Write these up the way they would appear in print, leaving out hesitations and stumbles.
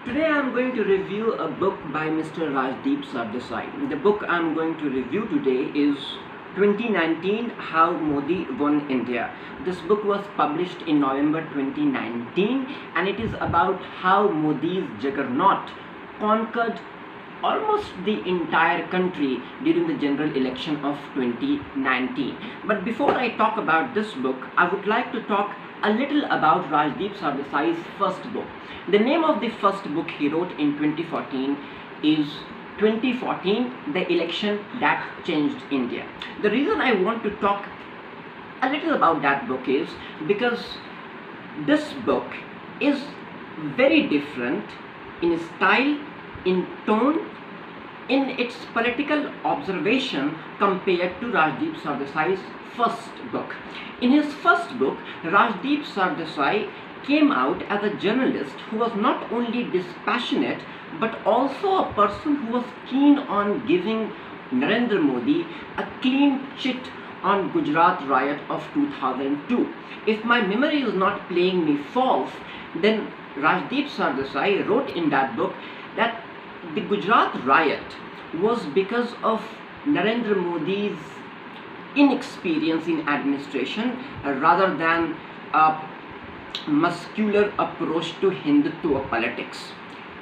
Today I am going to review a book by Mr. Rajdeep Sardesai. The book I am going to review today is 2019 How Modi Won India. This book was published in November 2019 and it is about how Modi's juggernaut conquered almost the entire country during the general election of 2019. But before I talk about this book, I would like to talk a little about Rajdeep Sardesai's first book. The name of the first book he wrote in 2014 is 2014, The Election That Changed India. The reason I want to talk a little about that book is because this book is very different in style, in tone, in its political observation compared to Rajdeep Sardesai's first book. In his first book, Rajdeep Sardesai came out as a journalist who was not only dispassionate but also a person who was keen on giving Narendra Modi a clean chit on Gujarat riot of 2002. If my memory is not playing me false, then Rajdeep Sardesai wrote in that book that the Gujarat riot was because of Narendra Modi's inexperience in administration rather than a muscular approach to Hindutva politics.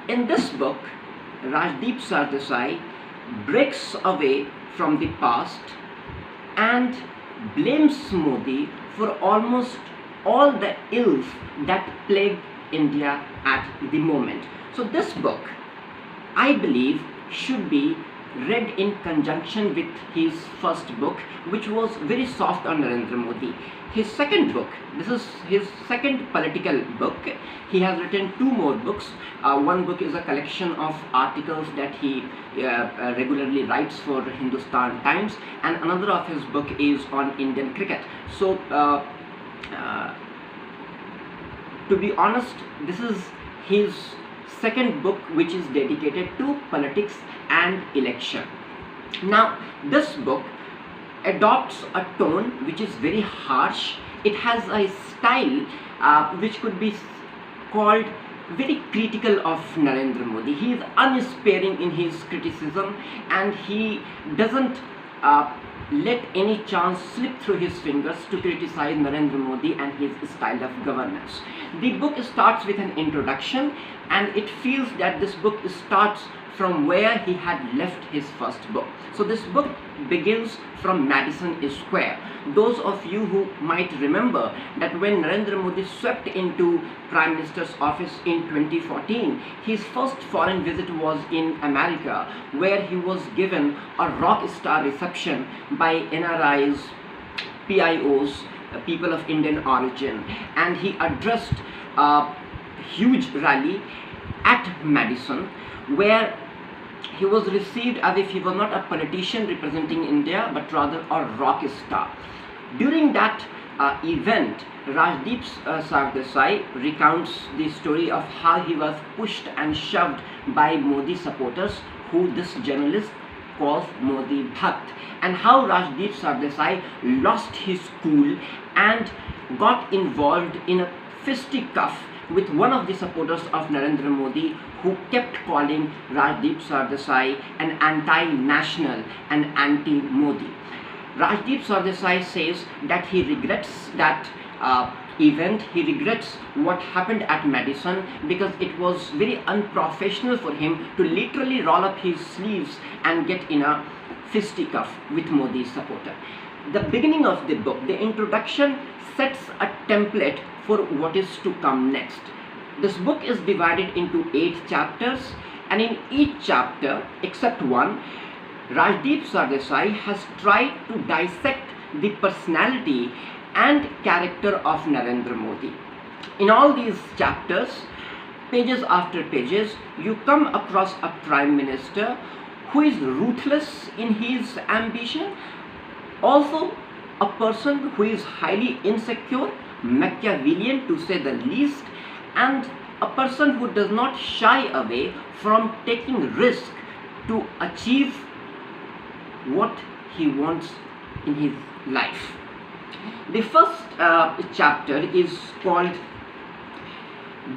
In this book, Rajdeep Sardesai breaks away from the past and blames Modi for almost all the ills that plagued India at the moment. So this book, I believe, should be read in conjunction with his first book, which was very soft on Narendra Modi. His second book, this is his second political book. He has written two more books. One book is a collection of articles that he regularly writes for Hindustan Times, and another of his book is on Indian cricket. So to be honest, this is his second book which is dedicated to politics and election. Now this book adopts a tone which is very harsh. It has a style which could be called very critical of Narendra Modi. He is unsparing in his criticism and he doesn't let any chance slip through his fingers to criticize Narendra Modi and his style of governance. The book starts with an introduction and it feels that this book starts from where he had left his first book. So this book begins from Madison Square. Those of you who might remember that when Narendra Modi swept into Prime Minister's office in 2014, his first foreign visit was in America, where he was given a rock star reception by NRIs, PIOs, people of Indian origin, and he addressed a huge rally at Madison, where he was received as if he was not a politician representing India but rather a rock star. During that event, Rajdeep Sardesai recounts the story of how he was pushed and shoved by Modi supporters, who this journalist calls Modi Bhakt, and how Rajdeep Sardesai lost his cool and got involved in a fisticuff with one of the supporters of Narendra Modi, who kept calling Rajdeep Sardesai an anti-national and anti-Modi. Rajdeep Sardesai says that he regrets that event, he regrets what happened at Madison because it was very unprofessional for him to literally roll up his sleeves and get in a fisticuff with Modi's supporter. The beginning of the book, the introduction, sets a template for what is to come next. This book is divided into 8 chapters, and in each chapter, except one, Rajdeep Sardesai has tried to dissect the personality and character of Narendra Modi. In all these chapters, pages after pages, you come across a Prime Minister who is ruthless in his ambition, also a person who is highly insecure, Machiavellian to say the least, and a person who does not shy away from taking risk to achieve what he wants in his life. The first chapter is called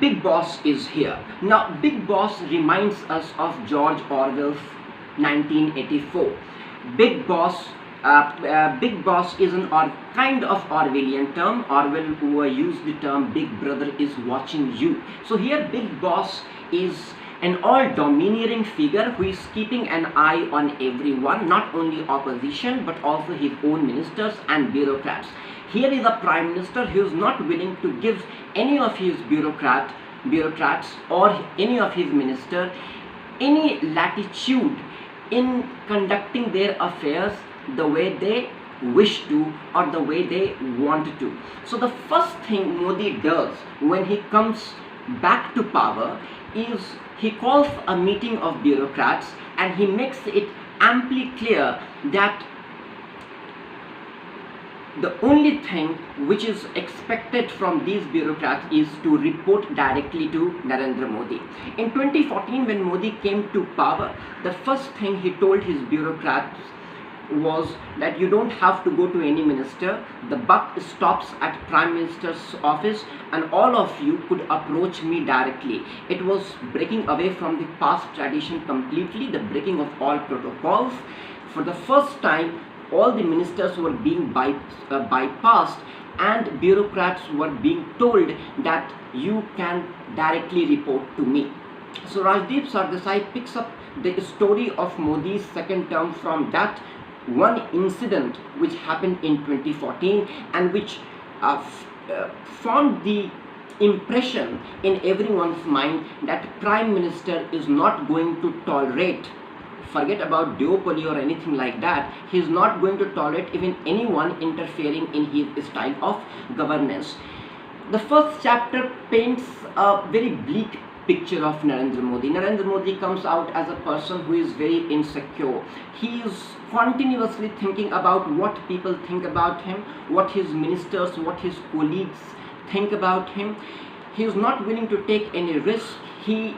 Big Boss is here. Now, Big Boss reminds us of George Orwell's 1984. Big Boss, Big Boss is an kind of Orwellian term. Orwell used the term Big Brother is watching you. So here, Big Boss is an all-domineering figure who is keeping an eye on everyone, not only opposition but also his own ministers and bureaucrats. Here is a prime minister who is not willing to give any of his bureaucrats or any of his ministers any latitude in conducting their affairs the way they wish to or the way they want to. So the first thing Modi does when he comes back to power is he calls a meeting of bureaucrats and he makes it amply clear that the only thing which is expected from these bureaucrats is to report directly to Narendra Modi. In 2014, when Modi came to power, the first thing he told his bureaucrats was that you don't have to go to any minister, the buck stops at Prime Minister's office and all of you could approach me directly. It was breaking away from the past tradition completely, the breaking of all protocols. For the first time, all the ministers were being bypassed and bureaucrats were being told that you can directly report to me. So Rajdeep Sardesai picks up the story of Modi's second term from that one incident which happened in 2014 and which formed the impression in everyone's mind that Prime Minister is not going to tolerate, forget about duopoly or anything like that, he is not going to tolerate even anyone interfering in his style of governance. The first chapter paints a very bleak picture of Narendra Modi. Narendra Modi comes out as a person who is very insecure. He is continuously thinking about what people think about him, what his ministers, what his colleagues think about him. He is not willing to take any risk. He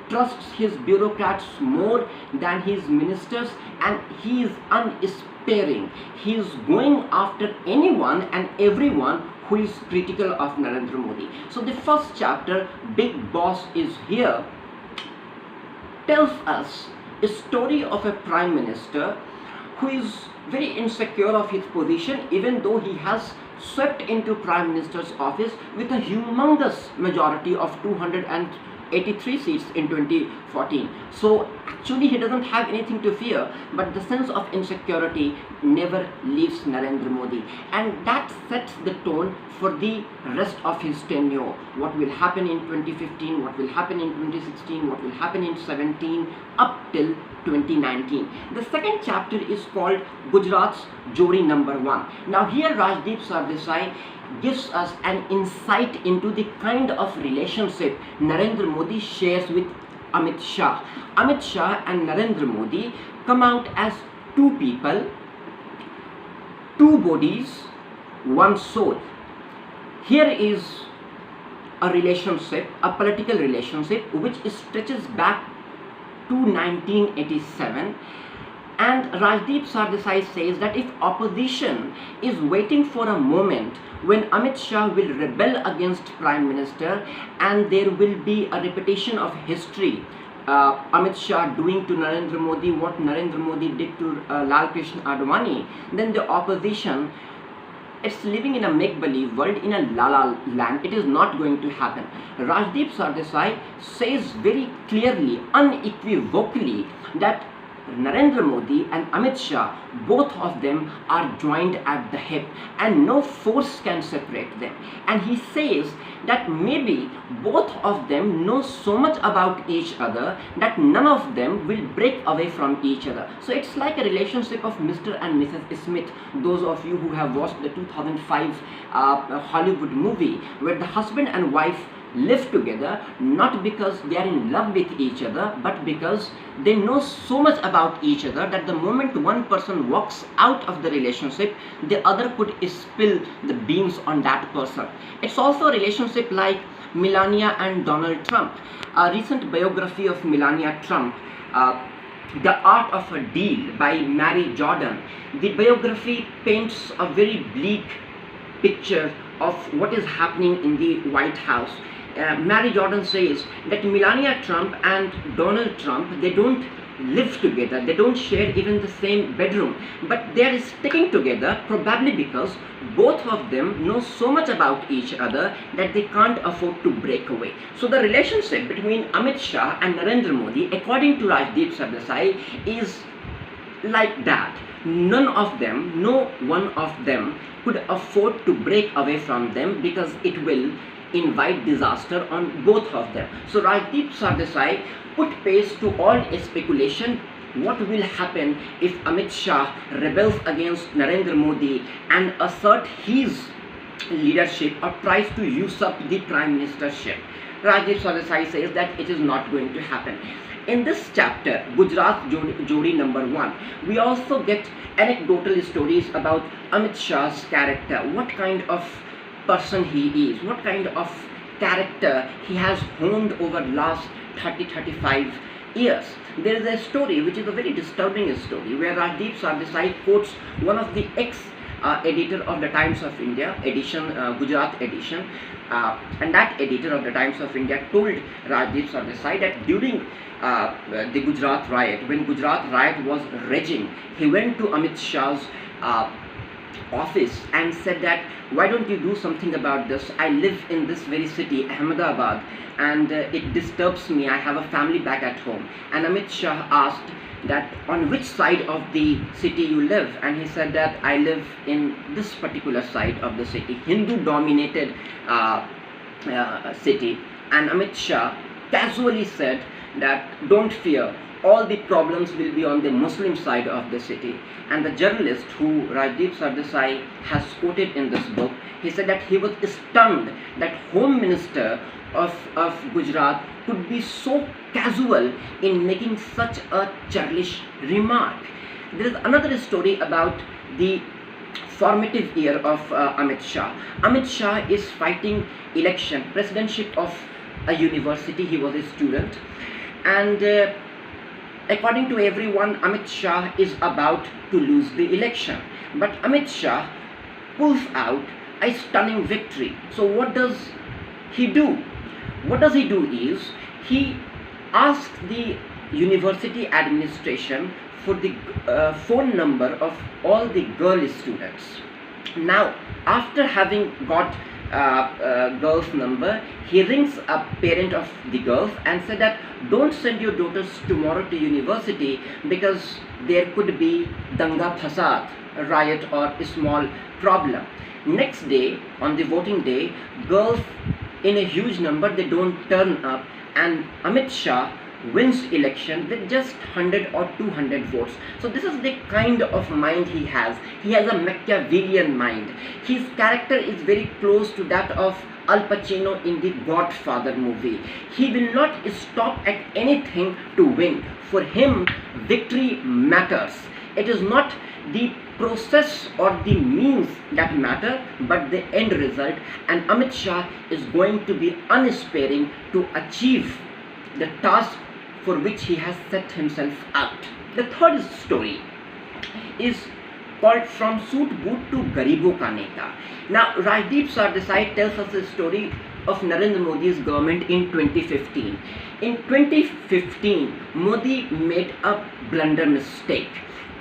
trusts his bureaucrats more than his ministers and he is unsparing. He is going after anyone and everyone who is critical of Narendra Modi. So the first chapter, Big Boss is here, tells us a story of a prime minister who is very insecure of his position, even though he has swept into prime minister's office with a humongous majority of 283 seats in 2014. So actually he doesn't have anything to fear, but the sense of insecurity never leaves Narendra Modi, and that sets the tone for the rest of his tenure. What will happen in 2015, what will happen in 2016, what will happen in 17 up till 2019. The second chapter is called Gujarat's Jodi number 1. Now here Rajdeep Sardesai gives us an insight into the kind of relationship Narendra Modi shares with Amit Shah. Amit Shah and Narendra Modi come out as two people, two bodies, one soul. Here is a relationship, a political relationship which stretches back to 1987. And Rajdeep Sardesai says that if opposition is waiting for a moment when Amit Shah will rebel against Prime Minister and there will be a repetition of history, Amit Shah doing to Narendra Modi what Narendra Modi did to Lal Krishna Advani, then the opposition, it's living in a make-believe world, in a la-la land. It is not going to happen. Rajdeep Sardesai says very clearly, unequivocally, that Narendra Modi and Amit Shah, both of them are joined at the hip and no force can separate them. And he says that maybe both of them know so much about each other that none of them will break away from each other. So it's like a relationship of Mr. and Mrs. Smith. Those of you who have watched the 2005 Hollywood movie where the husband and wife live together not because they are in love with each other, but because they know so much about each other that the moment one person walks out of the relationship, the other could spill the beans on that person. It's also a relationship like Melania and Donald Trump. A recent biography of Melania Trump, The Art of a Deal by Mary Jordan, the biography paints a very bleak picture of what is happening in the White House. Mary Jordan says that Melania Trump and Donald Trump, they don't live together, they don't share even the same bedroom, but they are sticking together probably because both of them know so much about each other that they can't afford to break away. So the relationship between Amit Shah and Narendra Modi, according to Rajdeep Sardesai, is like that. None of them, no one of them could afford to break away from them because it will invite disaster on both of them. So Rajdeep Sardesai put pace to all speculation what will happen if Amit Shah rebels against Narendra Modi and assert his leadership or tries to usurp the prime ministership. Rajdeep Sardesai says that it is not going to happen. In this chapter, Gujarat's Jodi number 1, we also get anecdotal stories about Amit Shah's character, what kind of person he is, what kind of character he has honed over last 30-35 years. There is a story which is a very disturbing story where Rajdeep Sardesai quotes one of the ex-editor of the Times of India edition, Gujarat edition, and that editor of the Times of India told Rajdeep Sardesai that during the Gujarat riot, when Gujarat riot was raging, he went to Amit Shah's office and said that, why don't you do something about this? I live in this very city, Ahmedabad, and it disturbs me. I have a family back at home. And Amit Shah asked that, on which side of the city you live? And he said that, I live in this particular side of the city, Hindu dominated city. And Amit Shah casually said that, don't fear, all the problems will be on the Muslim side of the city. And the journalist who Rajdeep Sardesai has quoted in this book, he said that he was stunned that Home Minister of Gujarat could be so casual in making such a churlish remark. There is another story about the formative year of Amit Shah. Amit Shah is fighting election, presidentship of a university. He was a student, and according to everyone, Amit Shah is about to lose the election. But Amit Shah pulls out a stunning victory. So what does he do? What does he do is, he asks the university administration for the phone number of all the girl students. Now, after having got girl's number, he rings a parent of the girls and said that, don't send your daughters tomorrow to university because there could be danga fasad, a riot or a small problem. Next day, on the voting day, girls in a huge number, they don't turn up, and Amit Shah wins election with just 100 or 200 votes. So this is the kind of mind he has. He has a Machiavellian mind. His character is very close to that of Al Pacino in the Godfather movie. He will not stop at anything to win. For him, victory matters. It is not the process or the means that matter, but the end result. And Amit Shah is going to be unsparing to achieve the task for which he has set himself out. The third story is called From Suit Boot to Garibo Ka Neta. Now, Rajdeep Sardesai tells us the story of Narendra Modi's government in 2015. In 2015, Modi made a blunder mistake.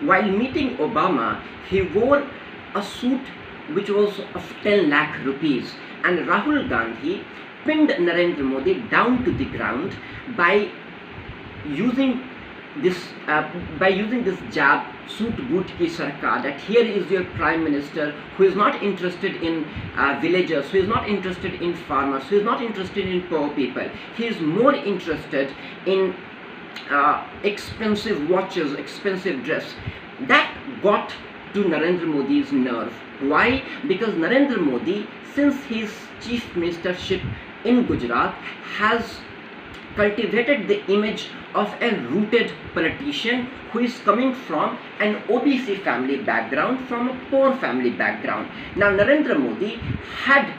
While meeting Obama, he wore a suit which was of 10 lakh rupees, and Rahul Gandhi pinned Narendra Modi down to the ground by using this jab, suit boot ki sarkar, that here is your prime minister who is not interested in villagers, who is not interested in farmers, who is not interested in poor people. He is more interested in expensive watches, expensive dress. That got to Narendra Modi's nerve. Why? Because Narendra Modi, since his chief ministership in Gujarat, has cultivated the image of a rooted politician who is coming from an OBC family background, from a poor family background. Now, Narendra Modi had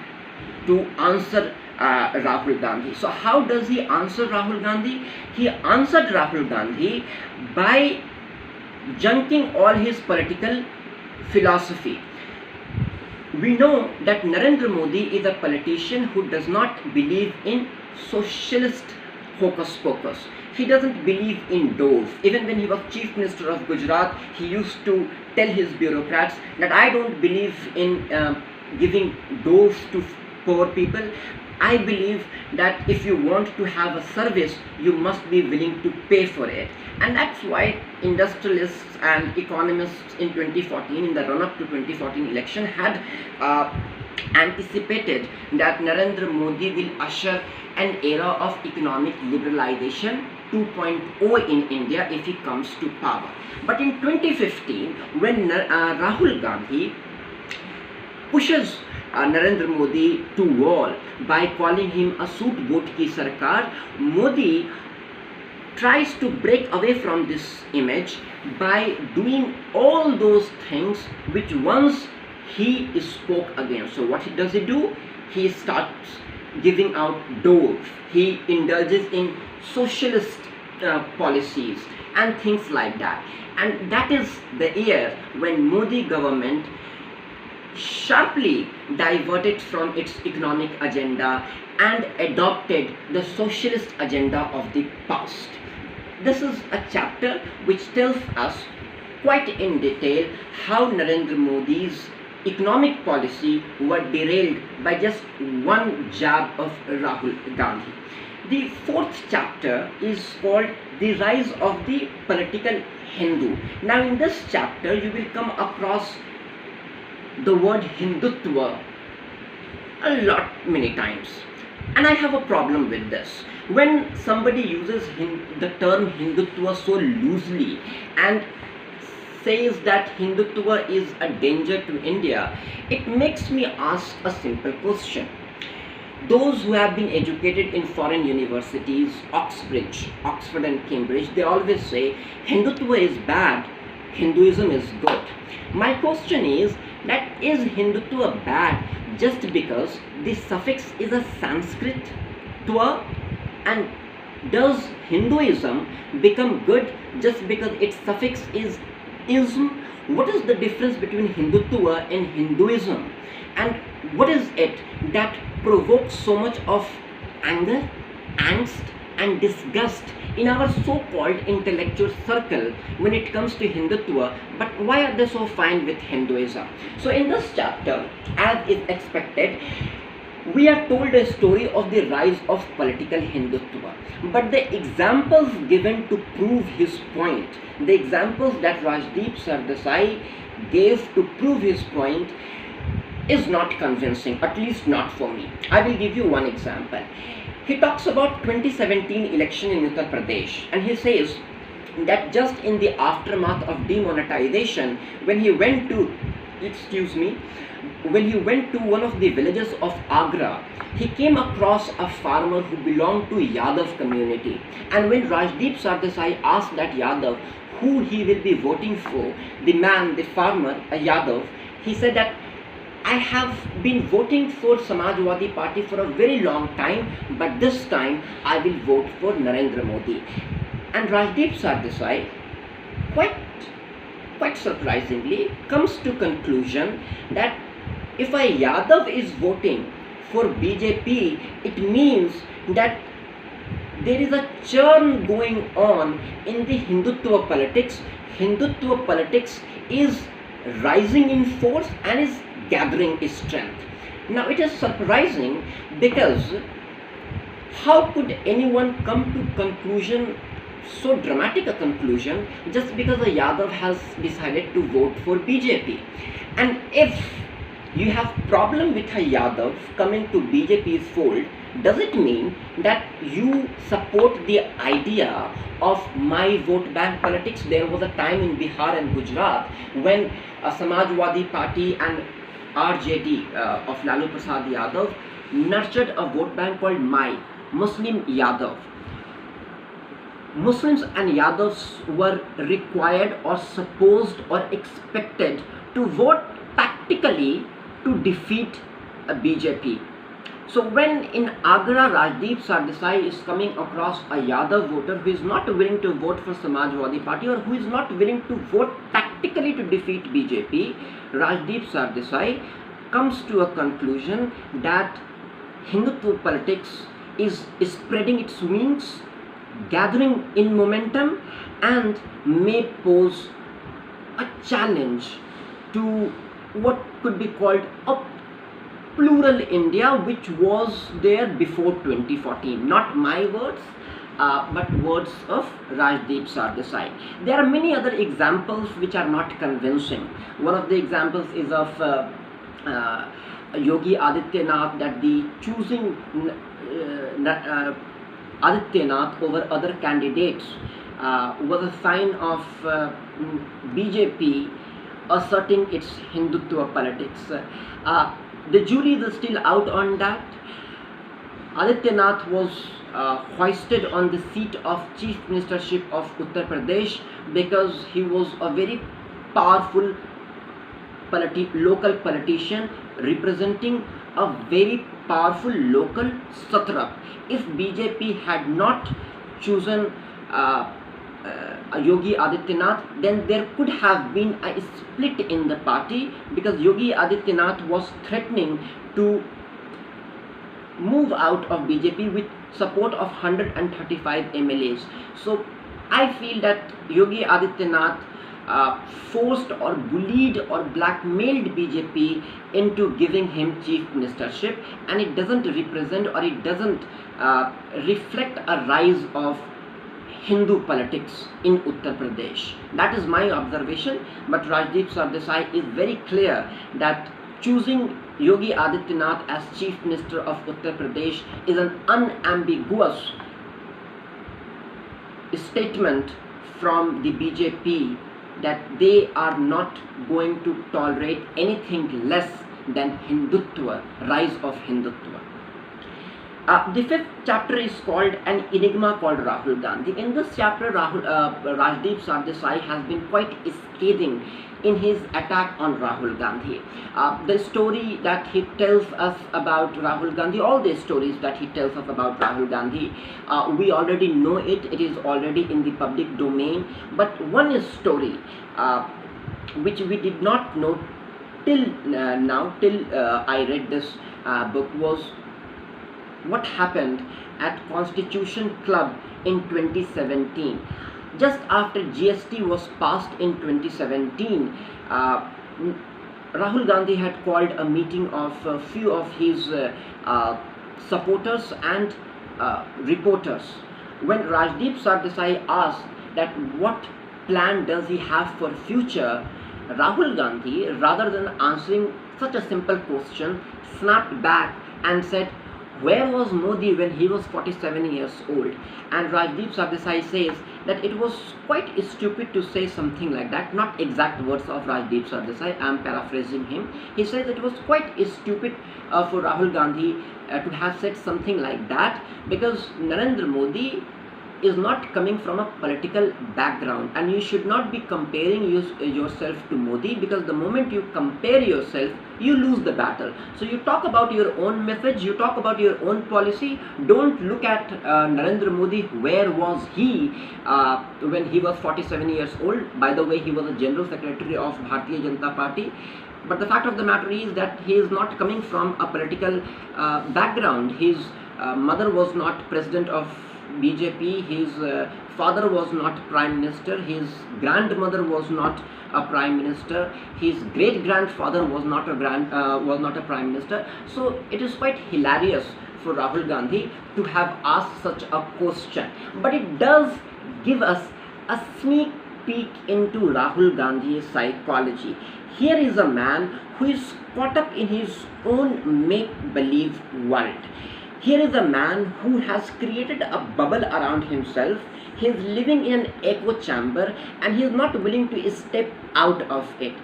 to answer Rahul Gandhi. So how does he answer Rahul Gandhi? He answered Rahul Gandhi by junking all his political philosophy. We know that Narendra Modi is a politician who does not believe in socialist hocus pocus. He doesn't believe in dose. Even when he was Chief Minister of Gujarat, he used to tell his bureaucrats that I don't believe in giving dose to poor people. I believe that if you want to have a service, you must be willing to pay for it. And that's why industrialists and economists in 2014, in the run-up to 2014 election, had anticipated that Narendra Modi will usher an era of economic liberalization 2.0 in India if he comes to power. But in 2015, when Rahul Gandhi pushes Narendra Modi to wall by calling him a suit boot ki sarkar, Modi tries to break away from this image by doing all those things which once he spoke against. So what does he do? He starts giving out dole. He indulges in socialist policies and things like that. And that is the year when Modi government sharply diverted from its economic agenda and adopted the socialist agenda of the past. This is a chapter which tells us quite in detail how Narendra Modi's economic policy were derailed by just one jab of Rahul Gandhi. The fourth chapter is called The Rise of the Political Hindu. Now in this chapter you will come across the word Hindutva many times, and I have a problem with this. When somebody uses the term Hindutva so loosely and says that Hindutva is a danger to India, it makes me ask a simple question. Those who have been educated in foreign universities, Oxford and Cambridge, they always say Hindutva is bad, Hinduism is good. My question is Hindutva bad just because the suffix is a Sanskrit twa, and does Hinduism become good just because its suffix is ism? What is the difference between Hindutva and Hinduism, and what is it that provokes so much of anger, angst and disgust in our so-called intellectual circle when it comes to Hindutva, but why are they so fine with Hinduism? So in this chapter, as is expected, we are told a story of the rise of political Hindutva, but the examples given to prove his point, the examples that Rajdeep Sardesai gave to prove his point, is not convincing, at least not for me. I will give you one example. He talks about 2017 election in Uttar Pradesh, and he says that just in the aftermath of demonetization, when he went to one of the villages of Agra, he came across a farmer who belonged to Yadav community. And when Rajdeep Sardesai asked that Yadav who he will be voting for, the farmer, a Yadav, he said that I have been voting for Samajwadi Party for a very long time, but this time I will vote for Narendra Modi. And Rajdeep Sardesai, quite surprisingly, comes to conclusion that if a Yadav is voting for BJP, it means that there is a churn going on in the Hindutva politics. Hindutva politics is rising in force and is gathering strength. Now it is surprising because how could anyone come to conclusion, so dramatic a conclusion, just because a Yadav has decided to vote for BJP? And if you have problem with a Yadav coming to BJP's fold, does it mean that you support the idea of my vote bank politics? There was a time in Bihar and Gujarat when a Samajwadi Party and RJD of Lalu Prasad Yadav nurtured a vote bank called My Muslim Yadav. Muslims and Yadavs were required or supposed or expected to vote tactically to defeat a BJP. So when in Agra Rajdeep Sardesai is coming across a Yadav voter who is not willing to vote for Samajwadi Party or who is not willing to vote tactically to defeat BJP, Rajdeep Sardesai comes to a conclusion that Hindutva politics is spreading its wings, gathering in momentum, and may pose a challenge to what could be called a plural India, which was there before 2014. Not my words, but words of Rajdeep Sardesai. There are many other examples which are not convincing. One of the examples is of Yogi Adityanath, that the choosing Adityanath over other candidates was a sign of BJP asserting its Hindutva politics. The jury is still out on that. Adityanath was hoisted on the seat of Chief Ministership of Uttar Pradesh because he was a very powerful local politician representing a very powerful local satrap. If BJP had not chosen Yogi Adityanath, then there could have been a split in the party, because Yogi Adityanath was threatening to move out of BJP with support of 135 MLAs. So I feel that Yogi Adityanath forced or bullied or blackmailed BJP into giving him chief ministership, and it doesn't represent, or it doesn't reflect a rise of Hindu politics in Uttar Pradesh. That is my observation, but Rajdeep Sardesai is very clear that choosing Yogi Adityanath as Chief Minister of Uttar Pradesh is an unambiguous statement from the BJP that they are not going to tolerate anything less than Hindutva, rise of Hindutva. The fifth chapter is called An Enigma Called Rahul Gandhi. In this chapter, Rajdeep Sardesai has been quite scathing in his attack on Rahul Gandhi. The story that he tells us about Rahul Gandhi, all the stories that he tells us about Rahul Gandhi, we already know it. It is already in the public domain. But one story which we did not know till till I read this book, was what happened at Constitution Club in 2017. Just after GST was passed in 2017, Rahul Gandhi had called a meeting of a few of his supporters and reporters. When Rajdeep Sardesai asked that what plan does he have for future, Rahul Gandhi, rather than answering such a simple question, snapped back and said, "Where was Modi when he was 47 years old?" And Rajdeep Sardesai says that it was quite stupid to say something like that. Not exact words of Rajdeep Sardesai, I am paraphrasing him. He says it was quite stupid for Rahul Gandhi to have said something like that, because Narendra Modi is not coming from a political background, and you should not be comparing yourself to Modi, because the moment you compare yourself, you lose the battle. So you talk about your own message, you talk about your own policy. Don't look at Narendra Modi, where was he when he was 47 years old. By the way, he was a general secretary of Bharatiya Janata Party. But the fact of the matter is that he is not coming from a political background. His mother was not president of BJP, his father was not prime minister, his grandmother was not a prime minister, his great grandfather was not a prime minister. So it is quite hilarious for Rahul Gandhi to have asked such a question, but it does give us a sneak peek into Rahul Gandhi's psychology. Here is a man who is caught up in his own make-believe world. Here is a man who has created a bubble around himself. He is living in an echo chamber and he is not willing to step out of it.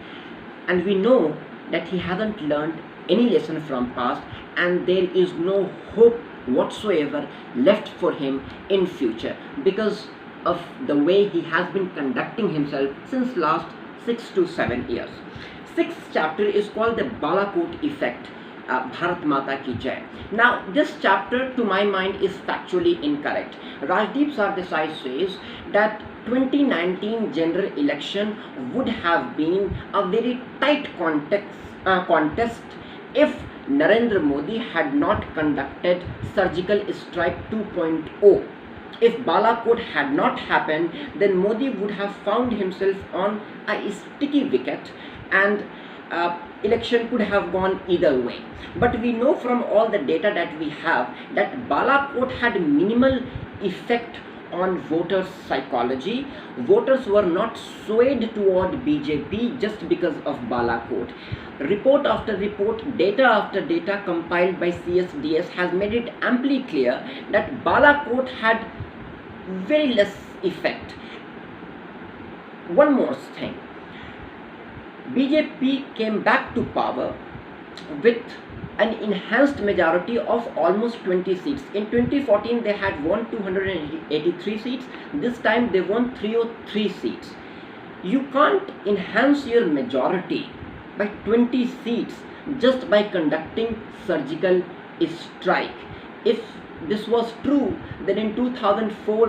And we know that he hasn't learned any lesson from past, and there is no hope whatsoever left for him in future because of the way he has been conducting himself since last 6 to 7 years. Sixth chapter is called the Balakut Effect. Bharat Mata Ki Jai. Now, this chapter, to my mind, is factually incorrect. Rajdeep Sardesai says that 2019 general election would have been a very tight contest if Narendra Modi had not conducted surgical strike 2.0. If Balakut had not happened, then Modi would have found himself on a sticky wicket, and election could have gone either way. But we know from all the data that we have that Balakut had minimal effect on voters' psychology. Voters were not swayed toward BJP just because of Balakut. Report after report, data after data compiled by CSDS has made it amply clear that Balakut had very less effect. One more thing, BJP came back to power with an enhanced majority of almost 20 seats. In 2014 they had won 283 seats. This time they won 303 seats. You can't enhance your majority by 20 seats just by conducting surgical strike. If this was true, then in 2004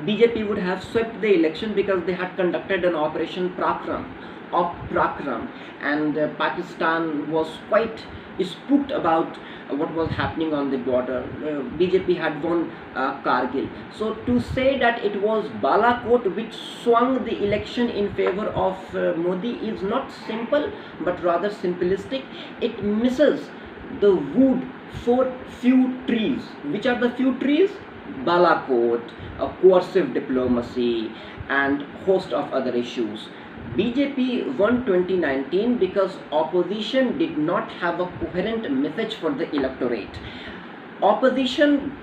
BJP would have swept the election because they had conducted an Operation Prakram, and Pakistan was quite spooked about what was happening on the border. BJP had won Kargil. So to say that it was Balakut which swung the election in favor of Modi is not simple but rather simplistic. It misses the wood for few trees. Which are the few trees? Balakut, coercive diplomacy, and host of other issues. BJP won 2019 because opposition did not have a coherent message for the electorate. Opposition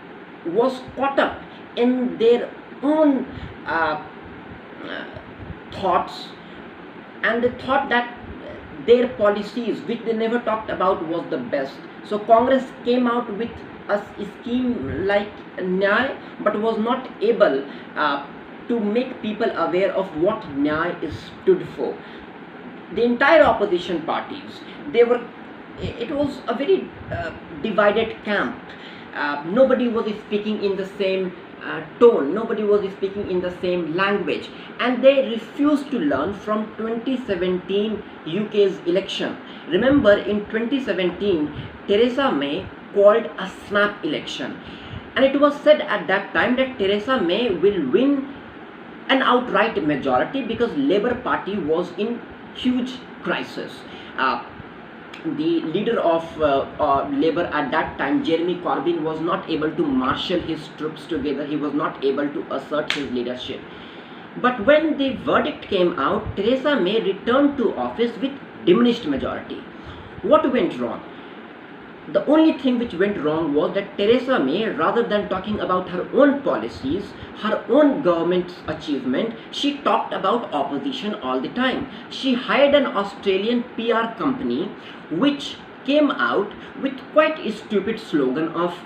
was caught up in their own thoughts, and they thought that their policies, which they never talked about, was the best. So Congress came out with a scheme like Nyay, but was not able to make people aware of what Nyay stood for. The entire opposition parties, it was a very divided camp. Nobody was speaking in the same tone, nobody was speaking in the same language, and they refused to learn from 2017 UK's election. Remember, in 2017 Theresa May called a snap election, and it was said at that time that Theresa May will win an outright majority because Labour Party was in huge crisis. The leader of Labour at that time, Jeremy Corbyn, was not able to marshal his troops together. He was not able to assert his leadership. But when the verdict came out, Theresa May returned to office with diminished majority. What went wrong? The only thing which went wrong was that Theresa May, rather than talking about her own policies, her own government's achievement, she talked about opposition all the time. She hired an Australian PR company which came out with quite a stupid slogan of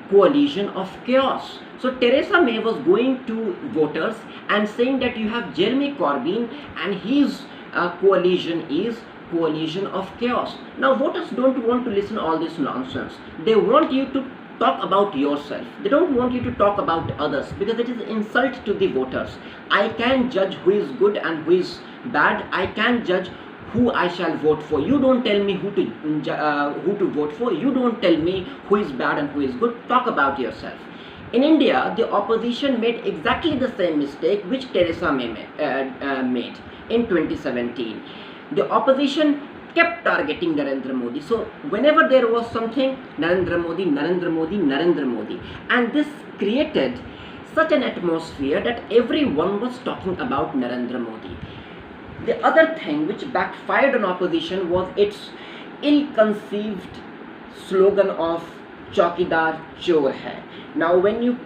coalition of chaos. So Theresa May was going to voters and saying that you have Jeremy Corbyn and his coalition is coalition of chaos. Now voters don't want to listen all this nonsense. They want you to talk about yourself. They don't want you to talk about others because it is insult to the voters. I can judge who is good and who is bad. I can judge who I shall vote for. You don't tell me who to vote for. You don't tell me who is bad and who is good. Talk about yourself. In India, the opposition made exactly the same mistake which Theresa May made in 2017. The opposition kept targeting Narendra Modi. So whenever there was something, Narendra Modi, Narendra Modi, Narendra Modi. And this created such an atmosphere that everyone was talking about Narendra Modi. The other thing which backfired on opposition was its ill-conceived slogan of Chaukidar Chor Hai. Now when you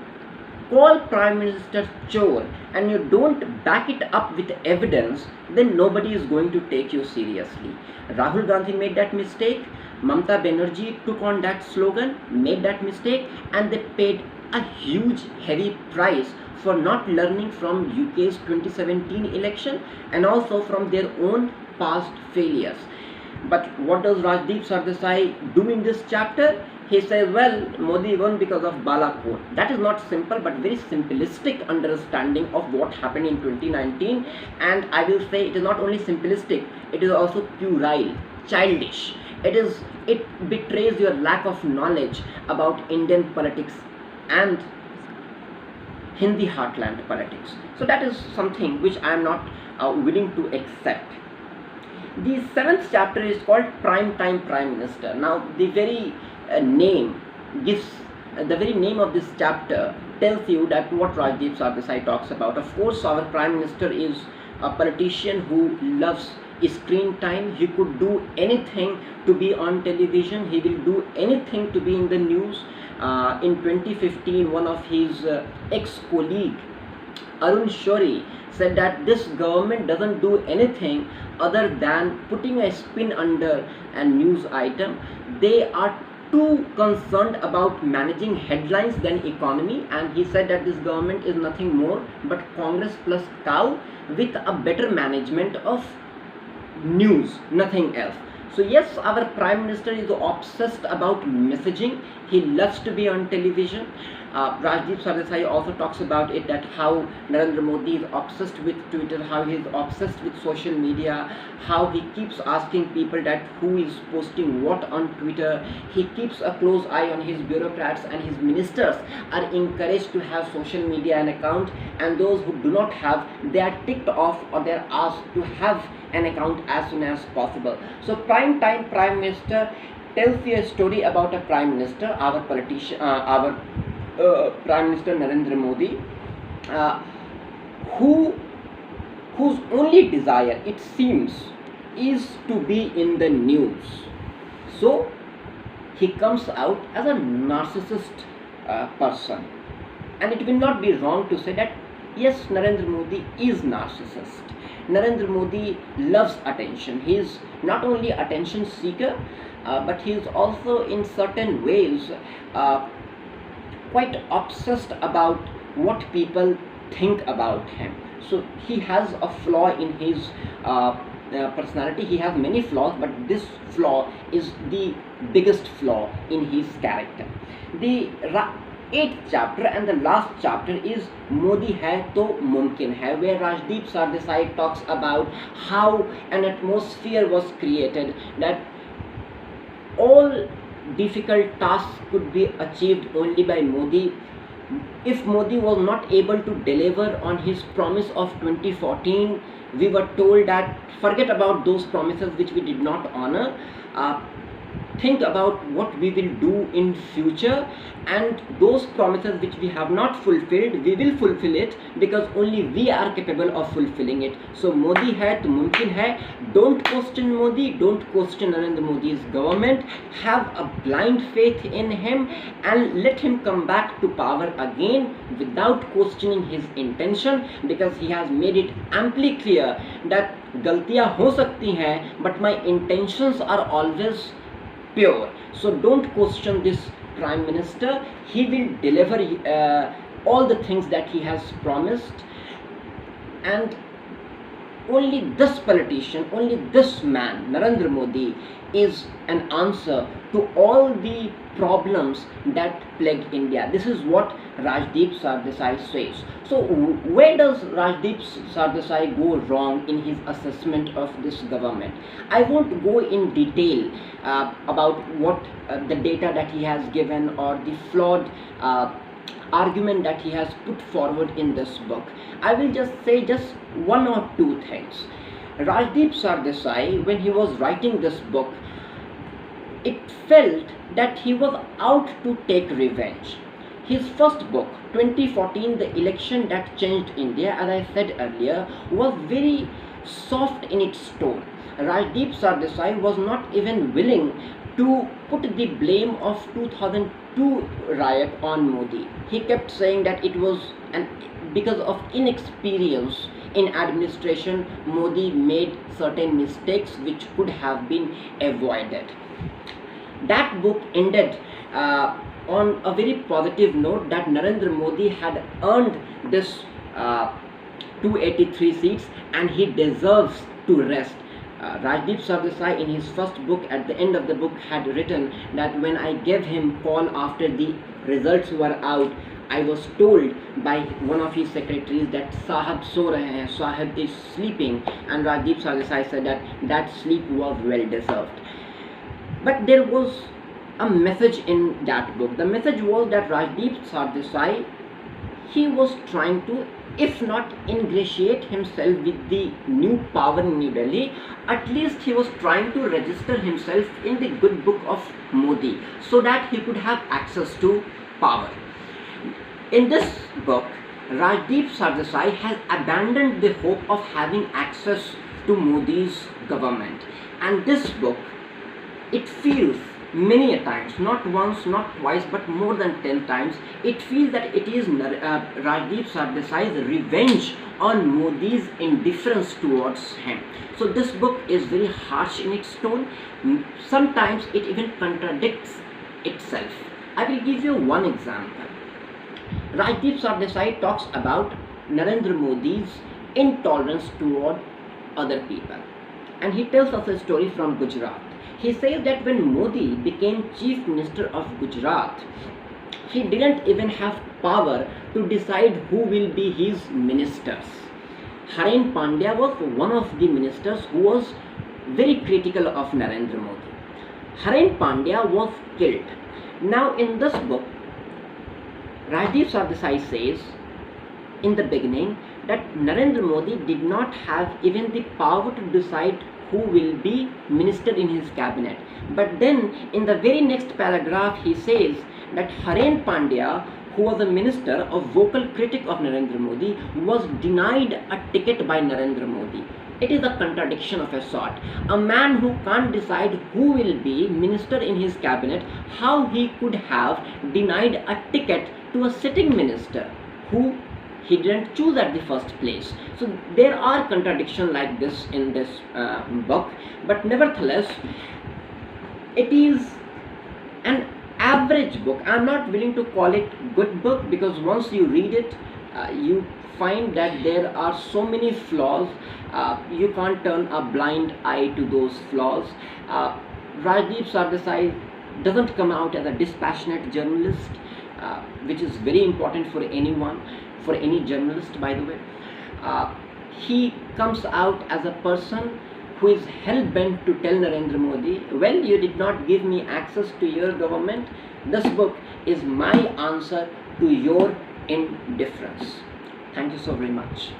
call Prime Minister Chor and you don't back it up with evidence, then nobody is going to take you seriously. Rahul Gandhi made that mistake. Mamata Banerjee took on that slogan, made that mistake, and they paid a huge heavy price for not learning from UK's 2017 election and also from their own past failures. But what does Rajdeep Sardesai do in this chapter? He says, well, Modi won because of Balakut. That is not simple but very simplistic understanding of what happened in 2019, and I will say it is not only simplistic, it is also puerile, childish. it betrays your lack of knowledge about Indian politics and Hindi heartland politics. So that is something which I am not willing to accept. The 7th chapter is called Prime Time Prime Minister. Now the very name gives the very name of this chapter tells you that what Rajdeep Sardesai talks about. Of course, our Prime Minister is a politician who loves screen time. He could do anything to be on television. He will do anything to be in the news. In 2015, one of his ex-colleague, Arun Shori, said that this government doesn't do anything other than putting a spin under a news item. They are too concerned about managing headlines than economy, and he said that this government is nothing more but Congress plus cow with a better management of news, nothing else. So yes, our Prime Minister is obsessed about messaging. He loves to be on television. Rajdeep Sardesai also talks about it, that how Narendra Modi is obsessed with Twitter, how he is obsessed with social media, how he keeps asking people that who is posting what on Twitter. He keeps a close eye on his bureaucrats, and his ministers are encouraged to have social media an account, and those who do not have, they are ticked off or they are asked to have an account as soon as possible. So Prime Time Prime Minister tells you a story about a Prime Minister, our politician, our Prime Minister Narendra Modi, whose only desire, it seems, is to be in the news. So he comes out as a narcissist person, and it will not be wrong to say that yes, Narendra Modi is narcissist. Narendra Modi loves attention. He is not only attention seeker, but he is also in certain ways quite obsessed about what people think about him. So he has a flaw in his personality. He has many flaws, but this flaw is the biggest flaw in his character. The 8th chapter and the last chapter is Modi Hai To Mumkin Hai, where Rajdeep Sardesai talks about how an atmosphere was created that all difficult tasks could be achieved only by Modi. If Modi was not able to deliver on his promise of 2014, we were told that forget about those promises which we did not honor. Think about what we will do in future, and those promises which we have not fulfilled, we will fulfill it, because only we are capable of fulfilling it. So Modi hai to mumkin hai. Don't question Modi, don't question Narendra Modi's government. Have a blind faith in him and let him come back to power again without questioning his intention, because he has made it amply clear that galtiyan ho sakti hain, but my intentions are always pure. So don't question this Prime Minister. He will deliver all the things that he has promised, and only this politician, only this man, Narendra Modi, is an answer to all the problems that plague India. This is what Rajdeep Sardesai says. So where does Rajdeep Sardesai go wrong in his assessment of this government? I won't go in detail about what the data that he has given or the flawed argument that he has put forward in this book. I will just say just one or two things. Rajdeep Sardesai, when he was writing this book, it felt that he was out to take revenge. His first book, 2014, The Election That Changed India, as I said earlier, was very soft in its tone. Rajdeep Sardesai was not even willing to put the blame of 2002 riot on Modi. He kept saying that it was because of inexperience in administration, Modi made certain mistakes which could have been avoided. That book ended on a very positive note, that Narendra Modi had earned this 283 seats and he deserves to rest. Rajdeep Sardesai in his first book, at the end of the book, had written that when I gave him call after the results were out, I was told by one of his secretaries that Sahab so rahe hain, Sahab is sleeping, and Rajdeep Sardesai said that that sleep was well deserved. But there was a message in that book. The message was that Rajdeep Sardesai, he was trying to, if not ingratiate himself with the new power in New Delhi, at least he was trying to register himself in the good book of Modi so that he could have access to power. In this book, Rajdeep Sardesai has abandoned the hope of having access to Modi's government, and this book, it feels many a times, not once, not twice, but more than 10 times, it feels that it is Rajdeep Sardesai's revenge on Modi's indifference towards him. So this book is very harsh in its tone. Sometimes it even contradicts itself. I will give you one example. Rajdeep Sardesai talks about Narendra Modi's intolerance toward other people, and he tells us a story from Gujarat. He says that when Modi became Chief Minister of Gujarat, he didn't even have power to decide who will be his ministers. Hareen Pandya was one of the ministers who was very critical of Narendra Modi. Hareen Pandya was killed. Now in this book, Rajdeep Sardesai says in the beginning that Narendra Modi did not have even the power to decide who will be minister in his cabinet. But then in the very next paragraph he says that Hareen Pandya, who was a minister, a vocal critic of Narendra Modi, was denied a ticket by Narendra Modi. It is a contradiction of a sort. A man who can't decide who will be minister in his cabinet, how he could have denied a ticket to a sitting minister who he didn't choose at the first place. So there are contradictions like this in this book, but nevertheless it is an average book. I'm not willing to call it good book, because once you read it you find that there are so many flaws. You can't turn a blind eye to those flaws. Rajdeep Sardesai doesn't come out as a dispassionate journalist, which is very important for anyone, for any journalist, by the way. He comes out as a person who is hell-bent to tell Narendra Modi, well, you did not give me access to your government. This book is my answer to your indifference. Thank you so very much.